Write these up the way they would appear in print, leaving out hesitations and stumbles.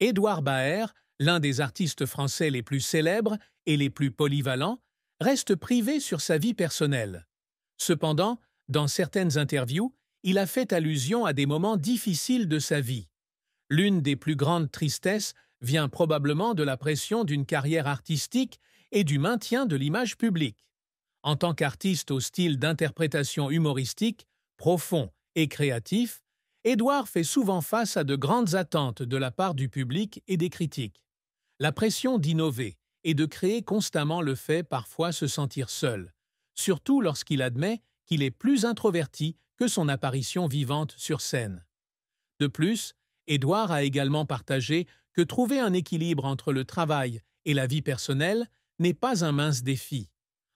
Édouard Baer, l'un des artistes français les plus célèbres et les plus polyvalents, reste privé sur sa vie personnelle. Cependant, dans certaines interviews, il a fait allusion à des moments difficiles de sa vie. L'une des plus grandes tristesses vient probablement de la pression d'une carrière artistique et du maintien de l'image publique. En tant qu'artiste au style d'interprétation humoristique, profond et créatif, Édouard fait souvent face à de grandes attentes de la part du public et des critiques. La pression d'innover et de créer constamment le fait parfois se sentir seul, surtout lorsqu'il admet qu'il est plus introverti que son apparition vivante sur scène. De plus, Édouard a également partagé que trouver un équilibre entre le travail et la vie personnelle n'est pas un mince défi.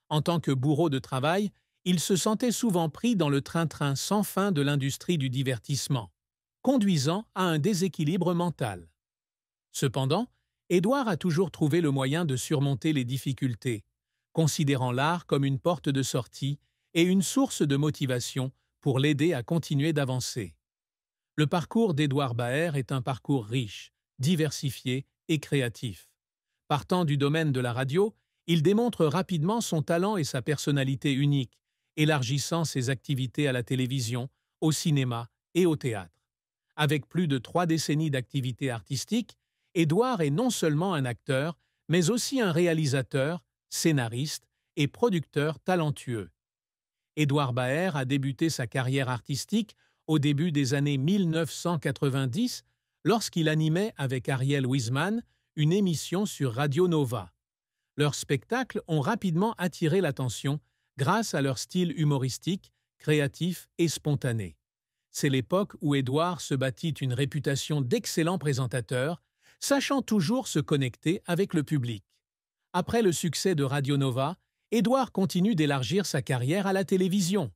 En tant que bourreau de travail, il se sentait souvent pris dans le train-train sans fin de l'industrie du divertissement, conduisant à un déséquilibre mental. Cependant, Édouard a toujours trouvé le moyen de surmonter les difficultés, considérant l'art comme une porte de sortie et une source de motivation pour l'aider à continuer d'avancer. Le parcours d'Édouard Baer est un parcours riche, diversifié et créatif. Partant du domaine de la radio, il démontre rapidement son talent et sa personnalité unique, élargissant ses activités à la télévision, au cinéma et au théâtre. Avec plus de 3 décennies d'activité artistique, Édouard est non seulement un acteur, mais aussi un réalisateur, scénariste et producteur talentueux. Édouard Baer a débuté sa carrière artistique au début des années 1990 lorsqu'il animait avec Ariel Wiesman une émission sur Radio Nova. Leurs spectacles ont rapidement attiré l'attention grâce à leur style humoristique, créatif et spontané. C'est l'époque où Édouard se bâtit une réputation d'excellent présentateur, sachant toujours se connecter avec le public. Après le succès de Radio Nova, Édouard continue d'élargir sa carrière à la télévision.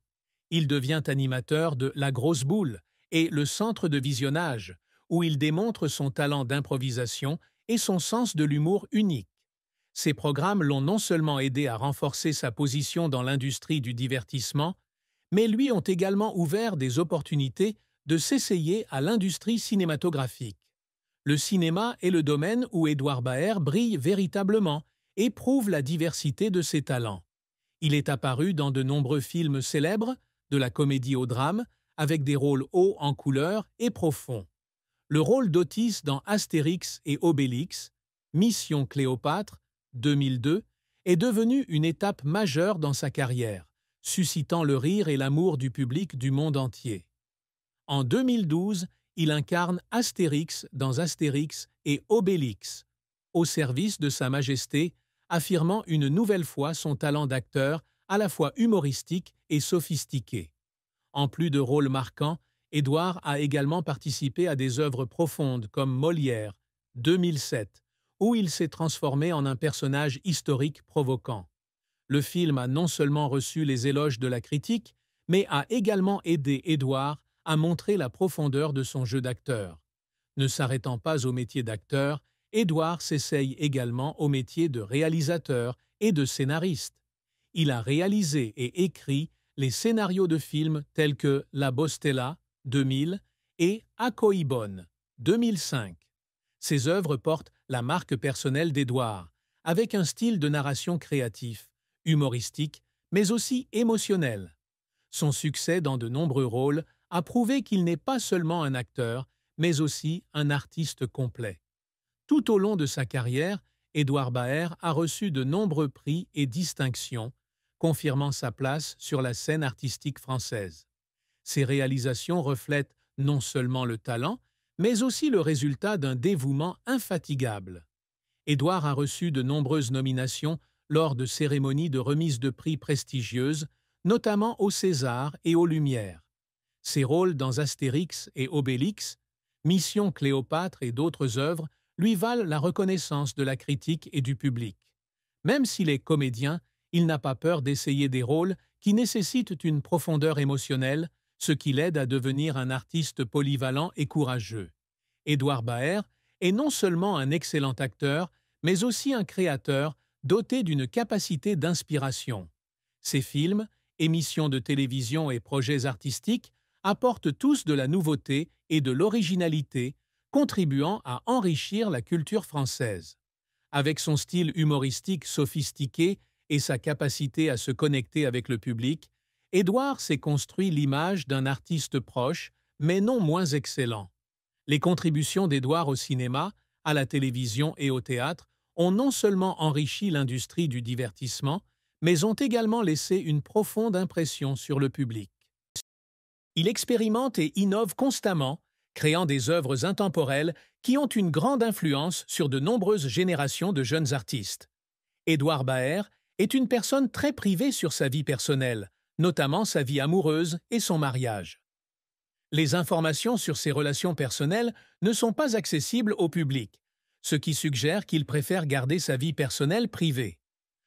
Il devient animateur de La Grosse Boule et Le Centre de Visionnage, où il démontre son talent d'improvisation et son sens de l'humour unique. Ces programmes l'ont non seulement aidé à renforcer sa position dans l'industrie du divertissement, mais lui ont également ouvert des opportunités de s'essayer à l'industrie cinématographique. Le cinéma est le domaine où Édouard Baer brille véritablement et prouve la diversité de ses talents. Il est apparu dans de nombreux films célèbres, de la comédie au drame, avec des rôles hauts en couleur et profonds. Le rôle d'Otis dans Astérix et Obélix, Mission Cléopâtre, 2002, est devenu une étape majeure dans sa carrière, suscitant le rire et l'amour du public du monde entier. En 2012, il incarne Astérix dans Astérix et Obélix, au service de Sa Majesté, affirmant une nouvelle fois son talent d'acteur à la fois humoristique et sophistiqué. En plus de rôles marquants, Édouard a également participé à des œuvres profondes comme Molière, 2007, où il s'est transformé en un personnage historique provoquant. Le film a non seulement reçu les éloges de la critique, mais a également aidé Édouard à montrer la profondeur de son jeu d'acteur. Ne s'arrêtant pas au métier d'acteur, Édouard s'essaye également au métier de réalisateur et de scénariste. Il a réalisé et écrit les scénarios de films tels que La Bostella, 2000, et Acoibon, 2005. Ces œuvres portent la marque personnelle d'Édouard, avec un style de narration créatif, humoristique, mais aussi émotionnel. Son succès dans de nombreux rôles a prouvé qu'il n'est pas seulement un acteur, mais aussi un artiste complet. Tout au long de sa carrière, Édouard Baer a reçu de nombreux prix et distinctions, confirmant sa place sur la scène artistique française. Ses réalisations reflètent non seulement le talent, mais aussi le résultat d'un dévouement infatigable. Édouard a reçu de nombreuses nominations lors de cérémonies de remise de prix prestigieuses, notamment au César et aux Lumières. Ses rôles dans Astérix et Obélix, Mission Cléopâtre et d'autres œuvres lui valent la reconnaissance de la critique et du public. Même s'il est comédien, il n'a pas peur d'essayer des rôles qui nécessitent une profondeur émotionnelle, ce qui l'aide à devenir un artiste polyvalent et courageux. Édouard Baer est non seulement un excellent acteur, mais aussi un créateur doté d'une capacité d'inspiration. Ses films, émissions de télévision et projets artistiques apportent tous de la nouveauté et de l'originalité, contribuant à enrichir la culture française. Avec son style humoristique sophistiqué et sa capacité à se connecter avec le public, Édouard s'est construit l'image d'un artiste proche, mais non moins excellent. Les contributions d'Édouard au cinéma, à la télévision et au théâtre ont non seulement enrichi l'industrie du divertissement, mais ont également laissé une profonde impression sur le public. Il expérimente et innove constamment, créant des œuvres intemporelles qui ont une grande influence sur de nombreuses générations de jeunes artistes. Édouard Baer est une personne très privée sur sa vie personnelle, notamment sa vie amoureuse et son mariage. Les informations sur ses relations personnelles ne sont pas accessibles au public, ce qui suggère qu'il préfère garder sa vie personnelle privée.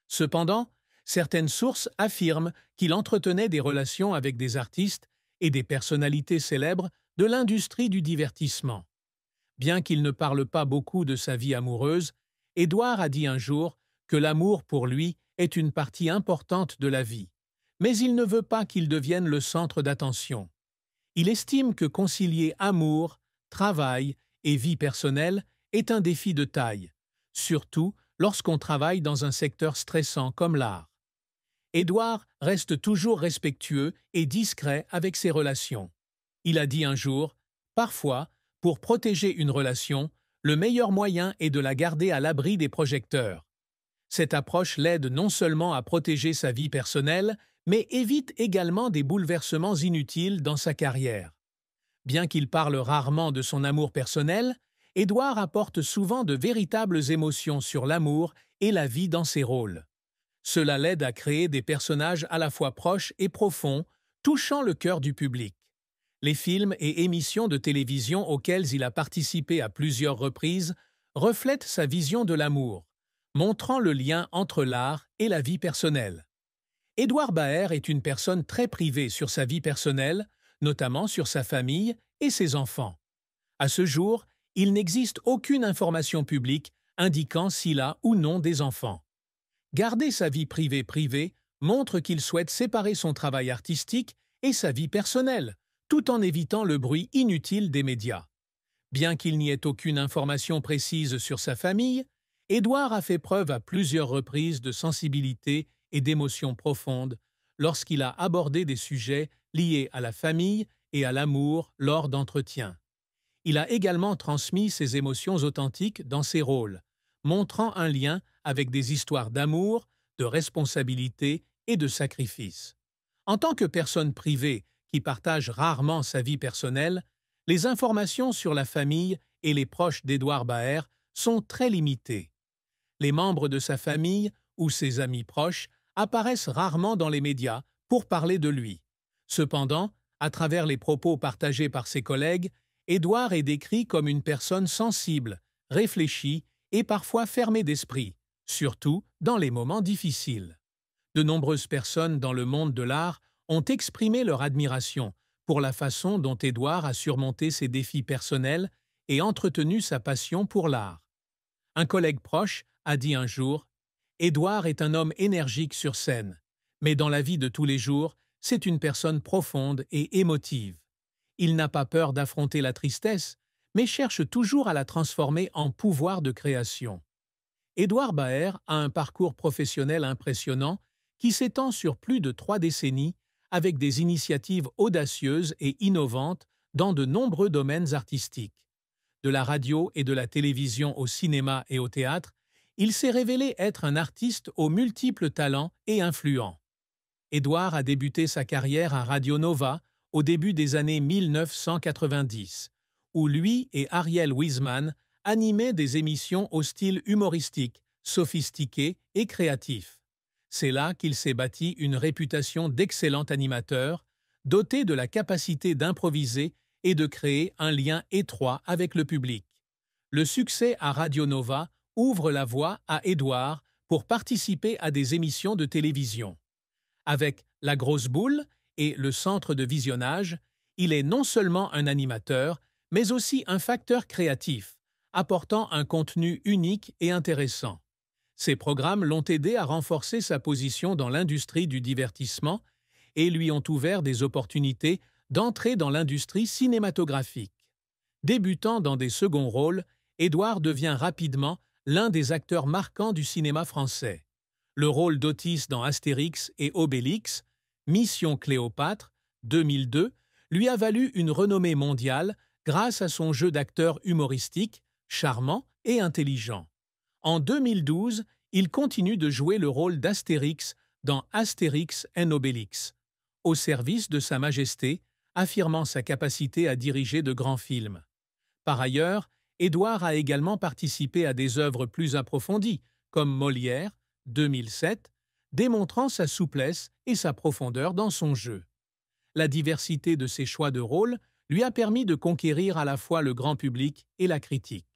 Cependant, certaines sources affirment qu'il entretenait des relations avec des artistes et des personnalités célèbres de l'industrie du divertissement. Bien qu'il ne parle pas beaucoup de sa vie amoureuse, Édouard a dit un jour que l'amour pour lui est une partie importante de la vie, mais il ne veut pas qu'il devienne le centre d'attention. Il estime que concilier amour, travail et vie personnelle est un défi de taille, surtout lorsqu'on travaille dans un secteur stressant comme l'art. Édouard reste toujours respectueux et discret avec ses relations. Il a dit un jour « Parfois, pour protéger une relation, le meilleur moyen est de la garder à l'abri des projecteurs. » Cette approche l'aide non seulement à protéger sa vie personnelle, mais évite également des bouleversements inutiles dans sa carrière. Bien qu'il parle rarement de son amour personnel, Édouard apporte souvent de véritables émotions sur l'amour et la vie dans ses rôles. Cela l'aide à créer des personnages à la fois proches et profonds, touchant le cœur du public. Les films et émissions de télévision auxquels il a participé à plusieurs reprises reflètent sa vision de l'amour, montrant le lien entre l'art et la vie personnelle. Édouard Baer est une personne très privée sur sa vie personnelle, notamment sur sa famille et ses enfants. À ce jour, il n'existe aucune information publique indiquant s'il a ou non des enfants. Garder sa vie privée montre qu'il souhaite séparer son travail artistique et sa vie personnelle, tout en évitant le bruit inutile des médias. Bien qu'il n'y ait aucune information précise sur sa famille, Édouard a fait preuve à plusieurs reprises de sensibilité et d'émotions profondes lorsqu'il a abordé des sujets liés à la famille et à l'amour lors d'entretiens. Il a également transmis ses émotions authentiques dans ses rôles, montrant un lien avec des histoires d'amour, de responsabilité et de sacrifice. En tant que personne privée qui partage rarement sa vie personnelle, les informations sur la famille et les proches d'Édouard Baer sont très limitées. Les membres de sa famille ou ses amis proches apparaissent rarement dans les médias pour parler de lui. Cependant, à travers les propos partagés par ses collègues, Édouard est décrit comme une personne sensible, réfléchie et parfois fermée d'esprit, surtout dans les moments difficiles. De nombreuses personnes dans le monde de l'art ont exprimé leur admiration pour la façon dont Édouard a surmonté ses défis personnels et entretenu sa passion pour l'art. Un collègue proche a dit un jour « Édouard est un homme énergique sur scène, mais dans la vie de tous les jours, c'est une personne profonde et émotive. Il n'a pas peur d'affronter la tristesse, mais cherche toujours à la transformer en pouvoir de création. » Édouard Baer a un parcours professionnel impressionnant qui s'étend sur plus de 3 décennies avec des initiatives audacieuses et innovantes dans de nombreux domaines artistiques. De la radio et de la télévision au cinéma et au théâtre, il s'est révélé être un artiste aux multiples talents et influents. Édouard a débuté sa carrière à Radio Nova au début des années 1990, où lui et Ariel Wiesman animaient des émissions au style humoristique, sophistiqué et créatif. C'est là qu'il s'est bâti une réputation d'excellent animateur, doté de la capacité d'improviser et de créer un lien étroit avec le public. Le succès à Radio Nova ouvre la voie à Édouard pour participer à des émissions de télévision. Avec La Grosse Boule et le Centre de visionnage, il est non seulement un animateur, mais aussi un facteur créatif, apportant un contenu unique et intéressant. Ces programmes l'ont aidé à renforcer sa position dans l'industrie du divertissement et lui ont ouvert des opportunités d'entrer dans l'industrie cinématographique. Débutant dans des seconds rôles, Édouard devient rapidement l'un des acteurs marquants du cinéma français. Le rôle d'Otis dans Astérix et Obélix, Mission Cléopâtre, 2002, lui a valu une renommée mondiale grâce à son jeu d'acteur humoristique, charmant et intelligent. En 2012, il continue de jouer le rôle d'Astérix dans Astérix and Obélix, au service de Sa Majesté, affirmant sa capacité à diriger de grands films. Par ailleurs, Édouard a également participé à des œuvres plus approfondies, comme Molière, 2007, démontrant sa souplesse et sa profondeur dans son jeu. La diversité de ses choix de rôle lui a permis de conquérir à la fois le grand public et la critique.